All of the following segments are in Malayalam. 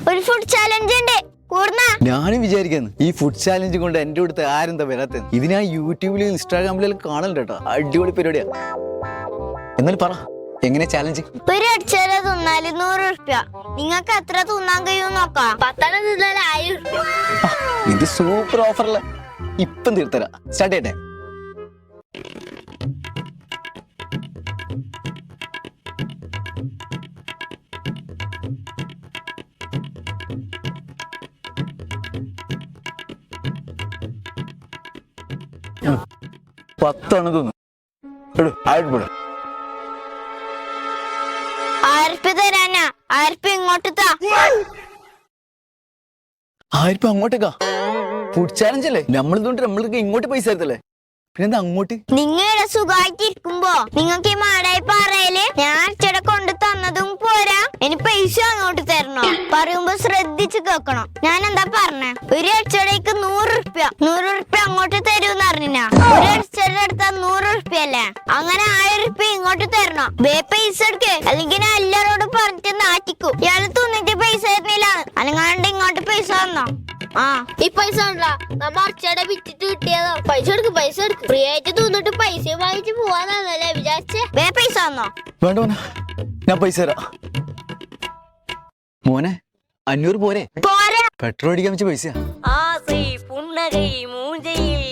ഒരു ഫുഡ് ചാലഞ്ച് ഉണ്ട്. ഞാനും വിചാരിക്കുന്നു ഈ ഫുഡ് ചാലഞ്ച് കൊണ്ട് എന്റെ അടുത്ത് ആരെന്താ വരാത്ത. ഇത് ഞാൻ യൂട്യൂബിലും ഇൻസ്റ്റാഗ്രാമിലും കാണലുണ്ട് കേട്ടോ. അടിപൊളി പരിപാടിയാ. എന്നാലും പറ, എങ്ങനെ ചാലഞ്ച്? ഒരു അടിച്ചാല തിന്നാല് 100 റുപ്യ. നിങ്ങൾക്ക് എത്ര തിന്നാൻ കഴിയും നോക്കാം. 10 തിന്നാല് 1000 റുപ്യ. ഇത് സൂപ്പർ ഓഫറല്ലേ. ഇപ്പം തീർത്തരാ. സ്റ്റാർട്ട് ചെയ്യട്ടെ. പത്താണ് തോന്നുന്നു. 1000 റുപ്യ തരാനാ. 1000 റുപ്യ ഇങ്ങോട്ട് താ. 1000 അങ്ങോട്ടേക്കാ? ഫുഡ് ചാലഞ്ച് അല്ലേ? നമ്മൾക്ക് ഇങ്ങോട്ട് പൈസ തരത്തല്ലേ, പിന്നെന്താ അങ്ങോട്ട്? നിങ്ങളുടെ സുഖമായിട്ടിരിക്കുമ്പോ നിങ്ങൾക്ക് ഈ മാടായി പാറയില് ഞാൻ അച്ചടെ കൊണ്ട് തന്നതും പോരാ, ഇനി പൈസ അങ്ങോട്ട് തരണോ? പറയുമ്പോ ശ്രദ്ധിച്ചു കേക്കണം. ഞാൻ എന്താ പറഞ്ഞേ? ഒരു അച്ചടയ്ക്ക് 100 റുപ്യ. 100 റുപ്യ അങ്ങോട്ട് തരൂന്ന് അറിഞ്ഞാ. ഒരു അച്ചടെ എടുത്താ 100 റുപ്യ അല്ലേ? അങ്ങനെ 1000 റുപ്യ ഇങ്ങോട്ട് തരണോ? പൈസ എടുക്ക്, അല്ലെങ്കിൽ ഞാൻ എല്ലാരോടും പറഞ്ഞിട്ട് നാറ്റിക്കും. ഇയാള് തിന്നിട്ട് പൈസ തരുന്നില്ല, അനങ്ങാണ്ട് ഇങ്ങോട്ട് പൈസ തന്നോ? ഈ പൈസ നമ്മ അച്ഛടെ വിറ്റിട്ട് കിട്ടിയതോ. പൈസ എടുക്ക് ഫ്രീ ആയിട്ട് തിന്നിട്ട് പൈസ വാങ്ങിച്ച് പോവാന്നല്ലേ വിചാരിച്ചേ. പൈസ തന്നോ? വേണ്ട മോനെ, ഞാൻ പൈസ തരാം. മോനെ 500 പോരെ? പോരാ. പെട്രോൾ അടിക്കാൻ വെച്ച പൈസ. ஆசை புன்னகை மூஞ்சியில்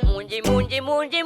மூஞ்சி மூஞ்சி மூஞ்சி